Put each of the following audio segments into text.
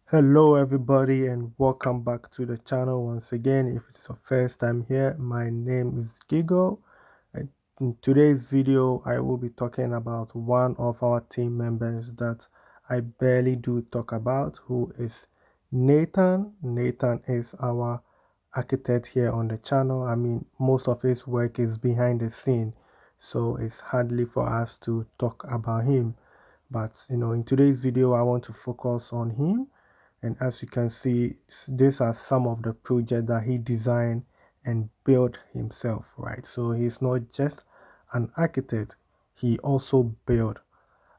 Hello, everybody, and welcome back to the channel once again. If it's your first time here, my name is Gigo, and in today's video, I will be talking about one of our team members that I barely do talk about, who is Nathan. Nathan is our architect here on the channel. I mean, most of his work is behind the scene, so it's hardly for us to talk about him. But in today's video, I want to focus on him, and as you can see, these are some of the projects that he designed and built himself, right? So he's not just an architect, he also built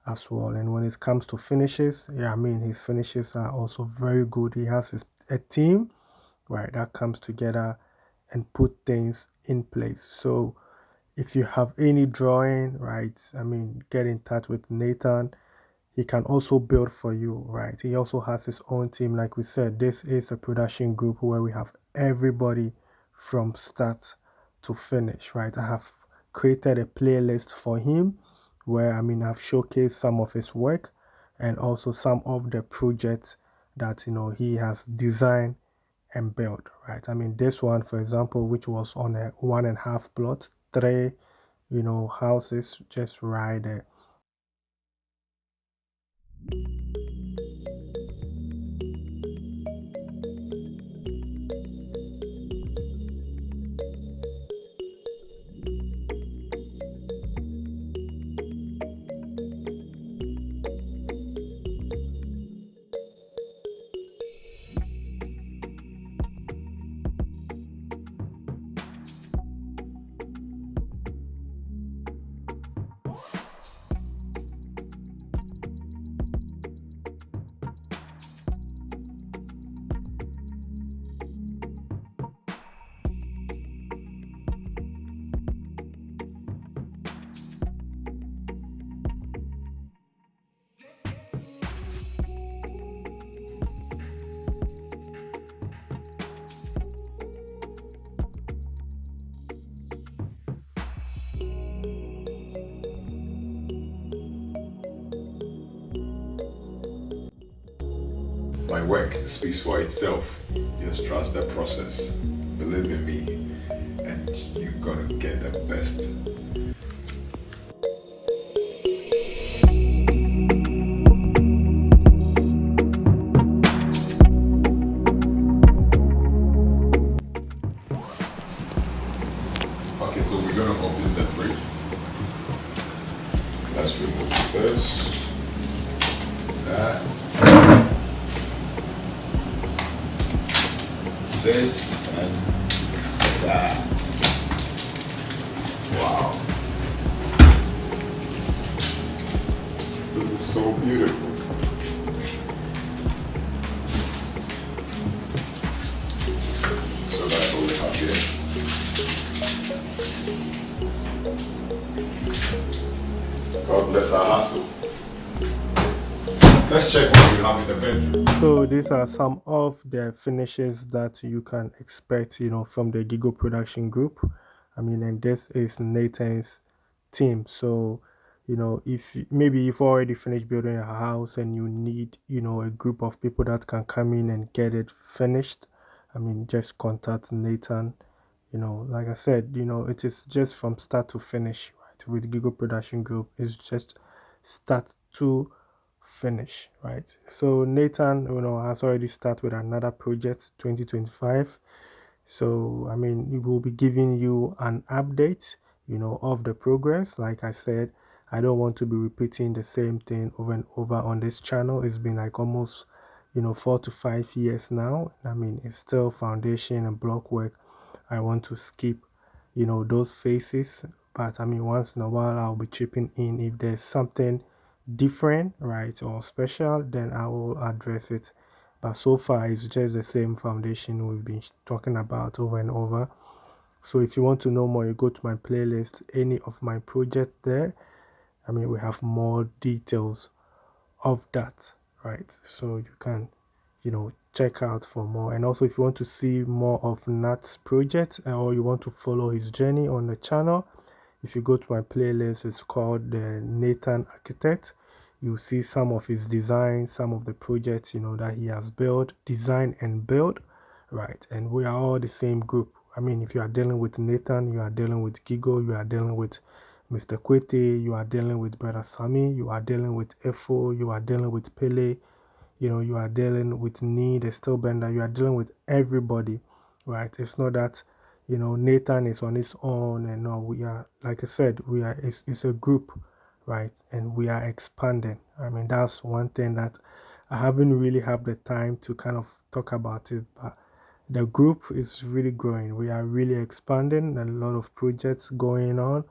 as well. And when it comes to finishes, yeah, I mean, his finishes are also very good. He has a team, right, that comes together and put things in place. So if you have any drawing, right, I mean, get in touch with Nathan. He can also build for you, right? He also has his own team. Like we said, this is a production group where we have everybody from start to finish, right? I have created a playlist for him where, I mean, I've showcased some of his work and also some of the projects that he has designed and built, right? I mean, this one, for example, which was on a 1.5 plot, three houses just right there. My work speaks for itself. Just trust the process. Believe in me, and you're gonna get the best. Okay, so we're gonna open the fridge. Let's remove this, that, this, and that. Wow, this is so beautiful. So that's what we have here. God bless our hustle. Let's check what we have in the bedroom. So these are some of the finishes that you can expect, from the Gigo production group. I mean, and this is Nathan's team. So, if maybe you've already finished building a house and you need, a group of people that can come in and get it finished, I mean, just contact Nathan. Like I said, it is just from start to finish, right? With Gigo production group, it's just start to finish, right? So Nathan, has already started with another project, 2025. So I mean, we will be giving you an update, of the progress. Like I said, I don't want to be repeating the same thing over and over on this channel. It's been like almost 4 to 5 years now. I mean, it's still foundation and block work. I want to skip those phases, but I mean, once in a while I'll be chipping in if there's something different, right, or special, then I will address it. But so far it's just the same foundation we've been talking about over and over. So if you want to know more, you go to my playlist, any of my projects there. I mean, we have more details of that, right? So you can check out for more. And also, if you want to see more of Nat's project, or you want to follow his journey on the channel, if you go to my playlist, it's called the Nathan Architect. You see some of his designs, some of the projects, that he has built, designed and built, right? And we are all the same group. I mean, if you are dealing with Nathan, you are dealing with Gigo, you are dealing with Mr. Kwete, you are dealing with Brother Sami, you are dealing with Efo, you are dealing with Pele, you are dealing with Need, a still bender, you are dealing with everybody, right? It's not that, Nathan is on his own, and no, we are, like I said, it's a group, right? And we are expanding. I mean, that's one thing that I haven't really had the time to kind of talk about it, but the group is really growing. We are really expanding, a lot of projects going on.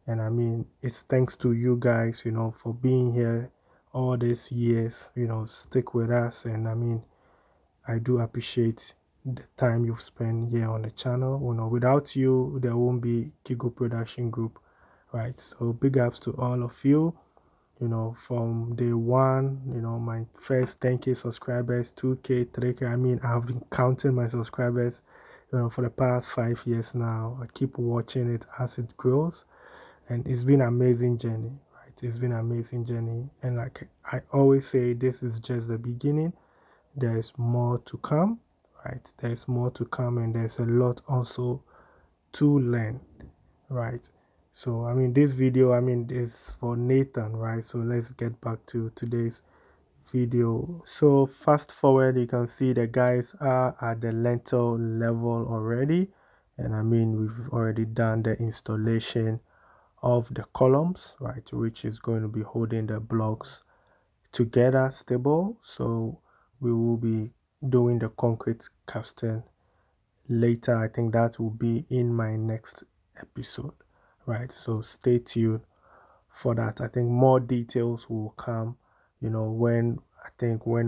And I mean, it's thanks to you guys, for being here all these years, stick with us. And I mean, I do appreciate the time you've spent here on the channel. Without you, there won't be Kigo Production Group, right? So big ups to all of you, from day one, my first 10K subscribers, 2K, 3K. I mean, I've been counting my subscribers, for the past 5 years now. I keep watching it as it grows, and it's been an amazing journey, right? It's been an amazing journey, and like I always say, this is just the beginning. There's more to come, right? There's more to come, and there's a lot also to learn, right? So I mean, this video, I mean, is for Nathan, right? So let's get back to today's video. So fast forward, you can see the guys are at the lintel level already, and I mean, we've already done the installation of the columns, right, which is going to be holding the blocks together stable. So we will be doing the concrete casting later. I think that will be in my next episode, right? So stay tuned for that. I think more details will come, when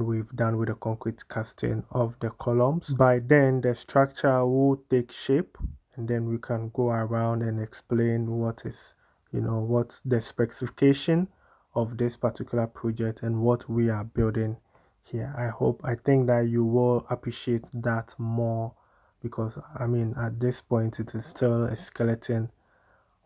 we've done with the concrete casting of the columns. By then the structure will take shape, and then we can go around and explain what the specification of this particular project and what we are building here. I think that you will appreciate that more, because I mean, at this point it is still a skeleton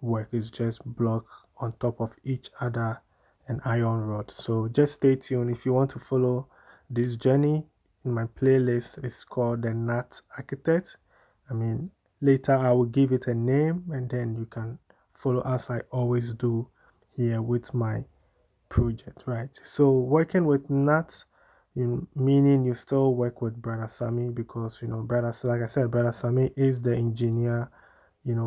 work. Is just block on top of each other and iron rod. So just stay tuned. If you want to follow this journey, in my playlist, it's called the Nat Architect. I mean, later I will give it a name, and then you can follow as I always do here with my project, right? So working with Nat, meaning you still work with Brother Sami, because like I said, Brother Sami is the engineer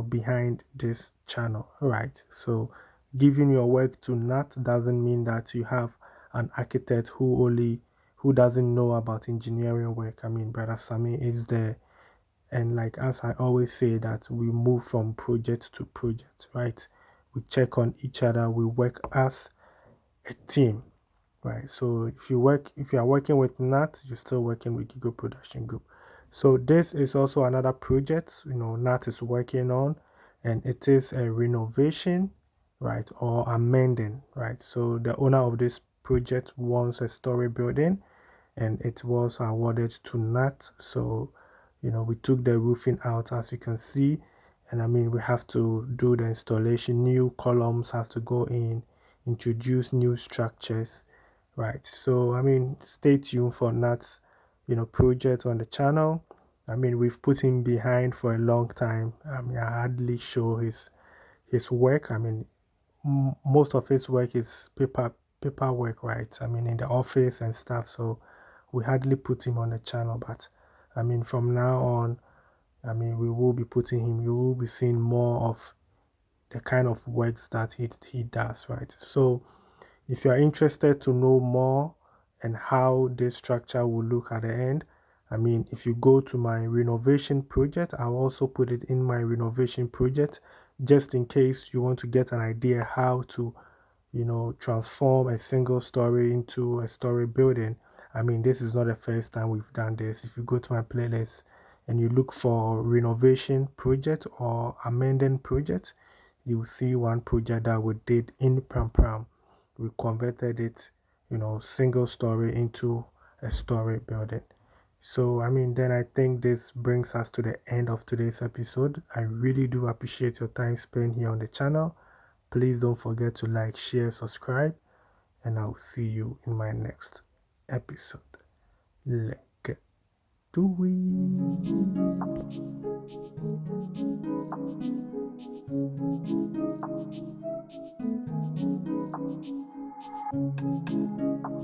behind this channel, right? So giving your work to Nat doesn't mean that you have an architect who doesn't know about engineering work. I mean, Brother Sami is there, and like as I always say, that we move from project to project, right? We check on each other, we work as a team, right? So if you are working with Nat, you're still working with Gigo Production Group. So this is also another project, Nat is working on, and it is a renovation, right, or amending, right? So the owner of this project wants a story building, and it was awarded to Nat. So we took the roofing out, as you can see, and I mean, we have to do the installation. New columns has to go in, introduce new structures, right? So I mean, stay tuned for Nat's project on the channel. I mean, we've put him behind for a long time. I mean, I hardly show his work. I mean, most of his work is paperwork, right? I mean, in the office and stuff. So we hardly put him on the channel, but I mean, from now on, I mean, we will be putting him. You will be seeing more of the kind of works that he does, right? So if you are interested to know more and how this structure will look at the end, I mean, if you go to my renovation project, I'll also put it in my renovation project, just in case you want to get an idea how to transform a single story into a story building. I mean, this is not the first time we've done this. If you go to my playlist and you look for renovation project or amending project, you'll see one project that we did in Pram Pram. We converted it, single story into a story building. So, I mean, then I think this brings us to the end of today's episode. I really do appreciate your time spent here on the channel. Please don't forget to like, share, subscribe, and I'll see you in my next episode. Let's get to it.